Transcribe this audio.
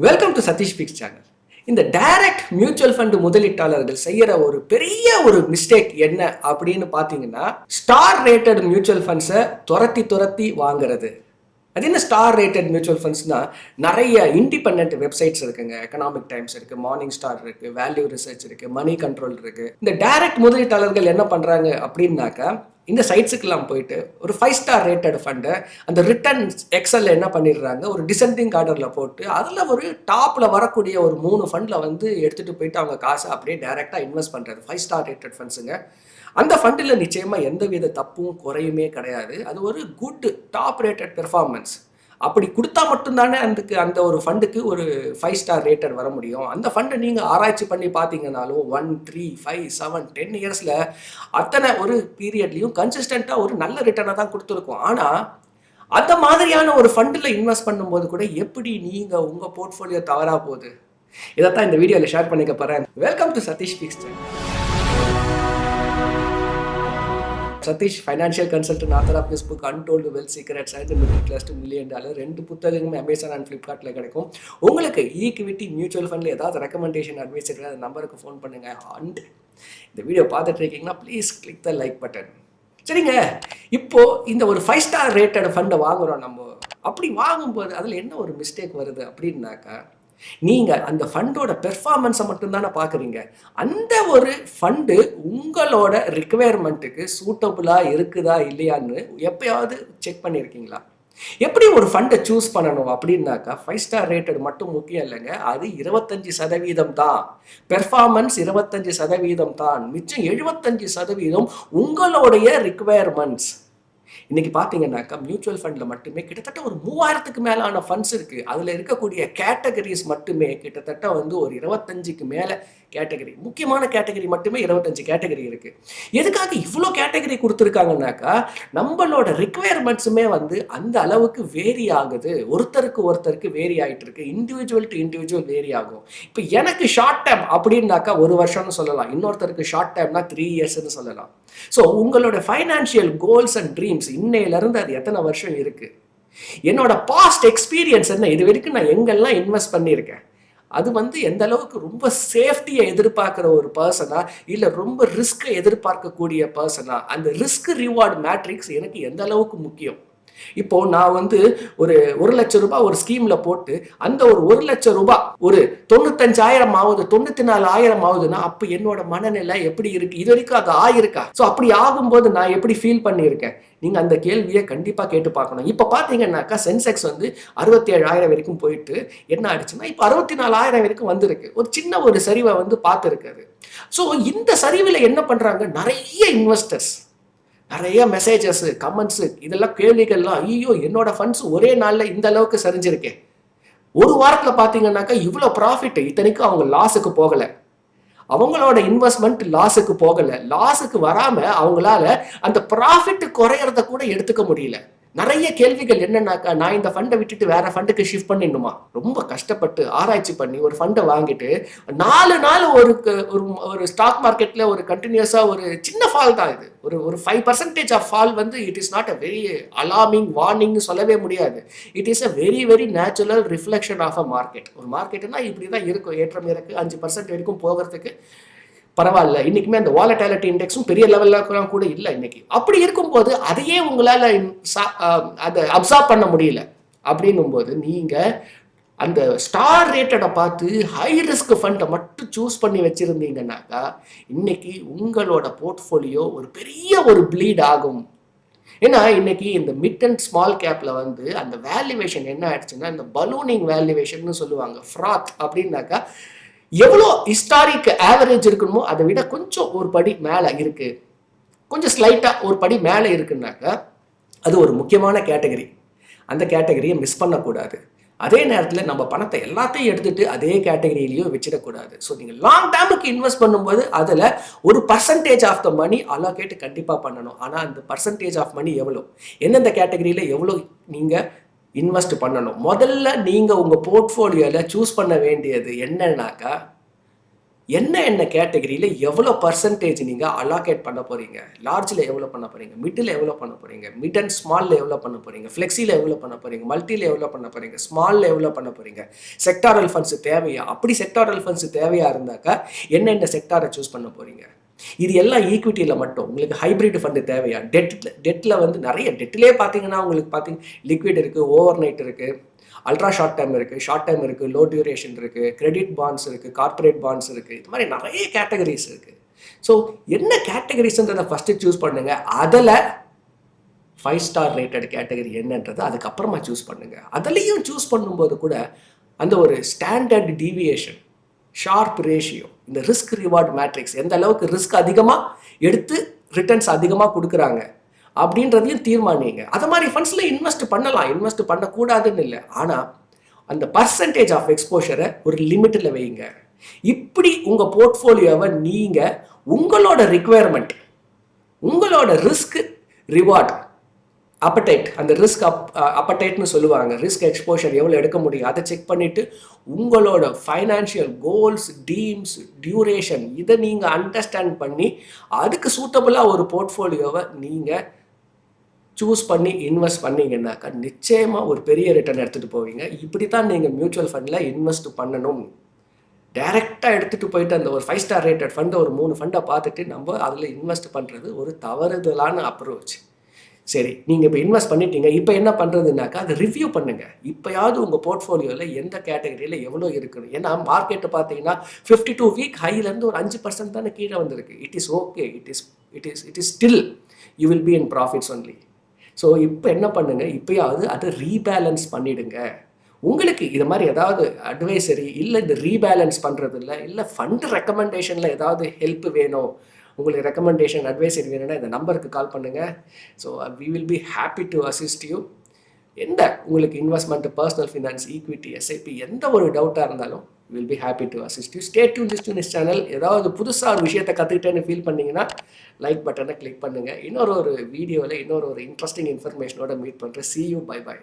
Welcome to Satish picks channel. இந்த direct mutual fund முதலீட்டாளர்கள் செய்யற ஒரு பெரிய மிஸ்டேக் என்ன அப்படின்னு பார்த்தீங்கன்னா, ஸ்டார் ரேட்டட் மியூச்சுவல் ஃபண்ட்ஸை துரத்தி வாங்குறது. அது என்ன ஸ்டார் ரேட்டட் மியூச்சுவல் ஃபண்ட்ஸ்னா, நிறைய இண்டிபெண்ட் வெப்சைட்ஸ் இருக்குங்க. எக்கனாமிக் டைம்ஸ் இருக்கு, மார்னிங் ஸ்டார் இருக்கு, வேல்யூ ரிசர்ச் இருக்கு, மணி கண்ட்ரோல் இருக்கு. இந்த டைரக்ட் முதலீட்டாளர்கள் என்ன பண்றாங்க அப்படின்னாக்கா, இந்த சைட்ஸுக்கெல்லாம் போயிட்டு ஒரு 5 ஸ்டார் ரேட்டட் ஃபண்டை அந்த ரிட்டர்ன் எக்ஸல்ல என்ன பண்ணிடுறாங்க, ஒரு டிசெண்டிங் ஆர்டரில் போட்டு அதில் ஒரு டாப்பில் வரக்கூடிய ஒரு 3 ஃபண்டில் எடுத்துகிட்டு போயிட்டு அவங்க காசை அப்படியே டைரெக்டாக இன்வெஸ்ட் பண்ணுறது. 5 ஸ்டார் ரேட்டட் ஃபண்ட்ஸுங்க. அந்த ஃபண்டில் நிச்சயமாக எந்தவித தப்பும் குறையுமே கிடையாது. அது ஒரு குட் டாப் ரேட்டட் பெர்ஃபார்மன்ஸ். அப்படி கொடுத்தா மட்டும்தானே அந்த ஒரு ஃபண்டுக்கு ஒரு 5 ஸ்டார் ரேட்டட் வர முடியும். அந்த ஃபண்டை நீங்கள் ஆராய்ச்சி பண்ணி பார்த்தீங்கன்னாலும் 1, 3, 5, 7, 10 இயர்ஸில் அத்தனை ஒரு பீரியட்லையும் கன்சிஸ்டண்ட்டாக ஒரு நல்ல ரிட்டர்னை தான் கொடுத்துருக்கோம். ஆனால் அந்த மாதிரியான ஒரு ஃபண்டில் இன்வெஸ்ட் பண்ணும்போது கூட எப்படி நீங்கள் உங்கள் போர்ட்ஃபோலியோ தவறாக போகுது, இதைத்தான் இந்த வீடியோவில் ஷேர் பண்ணிக்க போகிறேன். Welcome to Satish picks channel. Satish financial consultant, author of this book untold wealth secrets and middle class to $1 million. 2 புத்தகங்களும் அமேசான் அண்ட் ஃப்ளிப்கார்ட்டில் கிடைக்கும். உங்களுக்கு ஈக்விட்டி மியூச்சுவல் ஃபண்டில் ஏதாவது ரெக்கமெண்டேஷன் அட்வைஸ் இருக்குது, அந்த நம்பருக்கு ஃபோன் பண்ணுங்கள். அண்ட் இந்த வீடியோ பார்த்துட்டு இருக்கீங்கன்னா please click the like button. சரிங்க, இப்போது இந்த ஒரு 5 ஸ்டார் ரேட்டட் ஃபண்டை வாங்குகிறோம் நம்ம. அப்படி வாங்கும்போது அதில் என்ன ஒரு மிஸ்டேக் வருது அப்படின்னாக்கா, நீங்கள் அந்த ஃபண்டோட பெர்ஃபார்மன்ஸை மட்டும்தானே பார்க்குறீங்க. அந்த ஒரு ஃபண்டு உங்களோட ரிக்குவயர்மெண்ட்டுக்கு சூட்டபுளாக இருக்குதா இல்லையான்னு எப்பயாவது செக் பண்ணியிருக்கீங்களா? எப்படி ஒரு ஃபண்டை சூஸ் பண்ணணும் அப்படின்னாக்கா, 5 ஸ்டார் ரேட்டட் மட்டும் முக்கியம் இல்லைங்க. அது 25% தான் பெர்ஃபார்மன்ஸ், 25% தான். மிச்சம் 75% உங்களுடைய ரிக்குவயர்மெண்ட்ஸ். இன்னைக்கு பார்த்தீங்கன்னாக்கா, மியூச்சுவல் ஃபண்டில் மட்டுமே கிட்டத்தட்ட ஒரு 3000க்கு மேலான ஃபண்ட்ஸ் இருக்குது. அதில் இருக்கக்கூடிய கேட்டகரிஸ் மட்டுமே கிட்டத்தட்ட ஒரு 25க்கு மேலே கேட்டகரி, முக்கியமான கேட்டகரி மட்டுமே 25 கேட்டகரி இருக்குது. எதுக்காக இவ்வளோ கேட்டகரி கொடுத்துருக்காங்கன்னாக்கா, நம்மளோட ரிக்குவயர்மெண்ட்ஸுமே அந்த அளவுக்கு வேரி ஆகுது. ஒருத்தருக்கு வேரி ஆகிட்டு இருக்கு. இண்டிவிஜுவல் டு இண்டிவிஜுவல் வேரி ஆகும். இப்போ எனக்கு ஷார்ட் டைம் அப்படின்னாக்கா 1 வருஷம்னு சொல்லலாம், இன்னொருத்தருக்கு ஷார்ட் டைம்னா 3 இயர்ஸ்ன்னு சொல்லலாம். ஸோ உங்களோட ஃபைனான்ஷியல் கோல்ஸ் அண்ட் ட்ரீம்ஸ் இன்னையிலிருந்து அது எத்தனை வருஷம் இருக்கு, என்னோட பாஸ்ட் எக்ஸ்பீரியன்ஸ் என்ன, இது வரைக்கும் நான் எங்கெல்லாம் இன்வெஸ்ட் பண்ணியிருக்கேன், அது எந்த அளவுக்கு ரொம்ப சேஃப்டியை எதிர்பார்க்குற ஒரு பர்சனா இல்லை ரொம்ப ரிஸ்க்கை எதிர்பார்க்கக்கூடிய பர்சனா, அந்த ரிஸ்க் ரிவார்டு மேட்ரிக்ஸ் எனக்கு எந்த அளவுக்கு முக்கியம். இப்போ நான் ஒரு 1 லட்சம் ரூபாய் ஒரு ஸ்கீம்ல போட்டு அந்த ஒரு 1 லட்சம் ரூபாய் ஒரு 95,000 ஆகுது, 94,000 ஆகுதுன்னா அப்ப என்னோட மனநிலை எப்படி இருக்கு, இது வரைக்கும் அது ஆயிருக்கா? ஸோ அப்படி ஆகும்போது நான் எப்படி ஃபீல் பண்ணியிருக்கேன், நீங்க அந்த கேள்வியை கண்டிப்பா கேட்டு பார்க்கணும். இப்ப பாத்தீங்கன்னாக்கா சென்செக்ஸ் 67,000 வரைக்கும் போயிட்டு என்ன ஆயிடுச்சுன்னா இப்போ 64,000 வரைக்கும் வந்திருக்கு. ஒரு சின்ன ஒரு சரிவை பார்த்துருக்காரு. ஸோ இந்த சரிவில் என்ன பண்றாங்க, நிறைய இன்வெஸ்டர்ஸ், நிறைய மெசேஜஸ், கமெண்ட்ஸ், இதெல்லாம் கேள்விகள்லாம், ஐயோ என்னோட ஃபண்ட்ஸ் ஒரே நாளில் இந்த அளவுக்கு சரிஞ்சிருக்கேன், ஒரு வாரத்தில் பார்த்தீங்கன்னாக்கா இவ்வளோ ப்ராஃபிட், இத்தனைக்கும் அவங்க லாஸுக்கு போகலை, அவங்களோட இன்வெஸ்ட்மெண்ட் லாஸுக்கு போகலை, லாஸுக்கு வராமல் அவங்களால அந்த ப்ராஃபிட் குறையறத கூட எடுத்துக்க முடியல. நிறைய கேள்விகள் என்னன்னாக்கா, நான் இந்த ஃபண்டை விட்டுட்டு வேற ஃபண்டுக்கு ஷிஃப்ட் பண்ணிடணுமா? ரொம்ப கஷ்டப்பட்டு ஆராய்ச்சி பண்ணி ஒரு ஃபண்டை வாங்கிட்டு 4 நாள் ஒரு ஸ்டாக் மார்க்கெட்ல ஒரு கண்டினியூஸா ஒரு சின்ன ஃபால் தான் இது, ஒரு 5% of fall it is not a very alarming warning சொல்லவே முடியாது. It is a very very natural reflection of a market. ஒரு மார்க்கெட்னா இப்படி தான் இருக்கும், ஏற்றம் இருக்கு. 5% வரைக்கும் போகிறதுக்கு பரவாயில்ல. இன்னைக்குமே அந்த வாலட்டிலிட்டி இண்டெக்ஸும் பெரிய லெவலில் கூட இல்லை இன்னைக்கு. அப்படி இருக்கும்போது அதையே உங்களால் அதை அப்சார்ப் பண்ண முடியல. அப்படின்னும் போது நீங்கள் அந்த ஸ்டார் ரேட்டடை பார்த்து ஹை ரிஸ்க் ஃபண்டை மட்டும் சூஸ் பண்ணி வச்சுருந்தீங்கன்னாக்கா இன்னைக்கு உங்களோட போர்ட்ஃபோலியோ ஒரு பெரிய ப்ளீட் ஆகும். ஏன்னா இன்னைக்கு இந்த மிட் அண்ட் ஸ்மால் கேப்ல அந்த வேல்யூவேஷன் என்ன ஆயிடுச்சுன்னா, இந்த பலூனிங் வேல்யூவேஷன் சொல்லுவாங்க. ஃப்ராத் அப்படின்னாக்கா எவ்வளோ ஹிஸ்டாரிக் ஆவரேஜ் இருக்கணுமோ அதை விட கொஞ்சம் ஒரு படி மேலே இருக்கு, கொஞ்சம் ஸ்லைட்டாக ஒரு படி மேலே இருக்குன்னாக்கா அது ஒரு முக்கியமான கேட்டகரி. அந்த கேட்டகரியை மிஸ் பண்ணக்கூடாது. அதே நேரத்தில் நம்ம பணத்தை எல்லாத்தையும் எடுத்துட்டு அதே கேட்டகரியிலையும் வச்சிடக்கூடாது. ஸோ நீங்கள் லாங் டேர்முக்கு இன்வெஸ்ட் பண்ணும்போது அதில் ஒரு percentage of the money allocate கண்டிப்பாக பண்ணணும். ஆனால் அந்த பர்சன்டேஜ் ஆஃப் மணி எவ்வளோ, எந்தெந்த கேட்டகரியில் எவ்வளோ நீங்கள் இன்வெஸ்ட் பண்ணணும். முதல்ல நீங்கள் உங்கள் போர்ட்ஃபோலியோவில் சூஸ் பண்ண வேண்டியது என்னன்னாக்கா, என்ன கேட்டகரியில் எவ்வளோ பர்சன்டேஜ் நீங்கள் அலாகேட் பண்ண போகிறீங்க, லார்ஜில் எவ்வளோ பண்ண போகிறீங்க, மிடில் எவ்வளோ பண்ண போகிறீங்க, மிட் அண்ட் ஸ்மாலில் எவ்வளோ பண்ண போகிறீங்க, ஃப்ளெக்ஸியில் எவ்வளோ பண்ண போகிறீங்க, மல்டியில் எவ்வளோ பண்ண போகிறீங்க, ஸ்மாலில் எவ்வளோ பண்ண போகிறீங்க, செக்டாரல் ஃபண்ட்ஸ் தேவையா, அப்படி செக்டாரல் ஃபண்ட்ஸ் தேவையாக இருந்தாக்கா என்னென்ன செக்டாரை சூஸ் பண்ண போகிறீங்க. இது எல்லாம் ஈக்விட்டியில் மட்டும். உங்களுக்கு ஹைப்ரிட் ஃபண்டு தேவையா, டெட்டில் வந்து நிறைய டெட்டிலே பார்த்தீங்கன்னா உங்களுக்கு லிக்விட் இருக்குது, ஓவர் நைட் இருக்குது, அல்ட்ரா ஷார்ட் டைம் இருக்குது, ஷார்ட் டைம் இருக்குது, லோ டியூரேஷன் இருக்குது, கிரெடிட் பாண்ட்ஸ் இருக்குது, கார்பரேட் பாண்ட்ஸ் இருக்குது, இது மாதிரி நிறைய கேட்டகரிஸ் இருக்குது. ஸோ என்ன கேட்டகரிஸ்ன்றதை ஃபஸ்ட்டு சூஸ் பண்ணுங்க. அதில் 5 ஸ்டார் ரேட்டட் கேட்டகரி என்னன்றது அதுக்கப்புறமா சூஸ் பண்ணுங்க. அதுலேயும் சூஸ் பண்ணும்போது கூட அந்த ஒரு ஸ்டாண்டர்ட் டீவியேஷன், ஷார்ப் ரேஷியோ, இந்த ரிஸ்க் ரிவார்ட் மேட்ரிக்ஸ், எந்த அளவுக்கு ரிஸ்க் அதிகமாக எடுத்து ரிட்டர்ன்ஸ் அதிகமாக கொடுக்குறாங்க அப்படின்றதையும் தீர்மானிங்க. அது மாதிரி ஃபண்ட்ஸில் இன்வெஸ்ட் பண்ணலாம், இன்வெஸ்ட் பண்ணக்கூடாதுன்னு இல்லை. ஆனால் அந்த பர்சன்டேஜ் ஆஃப் எக்ஸ்போஷரை ஒரு லிமிட்டில் வைங்க. இப்படி உங்கள் போர்ட்ஃபோலியோவை நீங்கள் உங்களோட ரிக்குவயர்மெண்ட், உங்களோட ரிஸ்க் ரிவார்ட் அப்படைட், அந்த ரிஸ்க் அப்படைட்னு சொல்லுவாங்க, ரிஸ்க் எக்ஸ்போஷர் எவ்வளோ எடுக்க முடியும் அதை செக் பண்ணிவிட்டு உங்களோட ஃபைனான்ஷியல் கோல்ஸ், டீம்ஸ், டியூரேஷன் இதை நீங்கள் அண்டர்ஸ்டாண்ட் பண்ணி அதுக்கு சூட்டபுளாக ஒரு போர்ட்ஃபோலியோவை நீங்கள் சூஸ் பண்ணி இன்வெஸ்ட் பண்ணிங்கன்னாக்கா நிச்சயமாக ஒரு பெரிய ரிட்டர்ன் எடுத்துகிட்டு போவீங்க. இப்படி தான் நீங்கள் மியூச்சுவல் ஃபண்டில் இன்வெஸ்ட் பண்ணணும். டைரெக்டாக எடுத்துகிட்டு போயிட்டு அந்த ஒரு 5 ஸ்டார் ரேட்டட் ஃபண்டை ஒரு 3 ஃபண்டை பார்த்துட்டு நம்ம அதில் இன்வெஸ்ட் பண்ணுறது ஒரு தவறுதலான அப்ரோச். சரி, நீங்கள் இப்போ இன்வெஸ்ட் பண்ணிட்டீங்க, இப்போ என்ன பண்ணுறதுனாக்கா அதை ரிவ்யூ பண்ணுங்கள். இப்போயாவது உங்கள் போர்ட்ஃபோலியோவில் எந்த கேட்டகரியில் எவ்வளோ இருக்குது. ஏன்னா மார்க்கெட்டை பார்த்தீங்கன்னா 52 வீக் ஹைலேருந்து ஒரு 5% தானே கீழே வந்திருக்கு. It is okay, it is still you will be in profits only. So இப்போ என்ன பண்ணுங்கள், இப்போயாவது அதை ரீபேலன்ஸ் பண்ணிவிடுங்க. உங்களுக்கு இது மாதிரி ஏதாவது அட்வைசரி இல்லை இந்த ரீபேலன்ஸ் பண்ணுறது இல்லை ஃபண்டு ரெக்கமெண்டேஷனில் ஏதாவது ஹெல்ப் வேணும், உங்களுக்கு ரெக்கமெண்டேஷன் அட்வைசரி வேணும்னா இந்த நம்பருக்கு கால் பண்ணுங்கள். So we will be happy to assist you. எந்த உங்களுக்கு investment, personal finance, equity, SIP எந்த ஒரு டவுட்டாக இருந்தாலும் will be happy to assist you. Stay tune this channel. ஏதாவது புதுசாக ஒரு விஷயத்தை கற்றுக்கிட்டேன்னு ஃபீல் பண்ணிங்கன்னா லைக் பட்டனை கிளிக் பண்ணுங்கள். இன்னொரு வீடியோவில் இன்னொரு இன்ட்ரெஸ்டிங் இன்ஃபர்மேஷனோட மீட் பண்ணுறேன். See you, bye bye.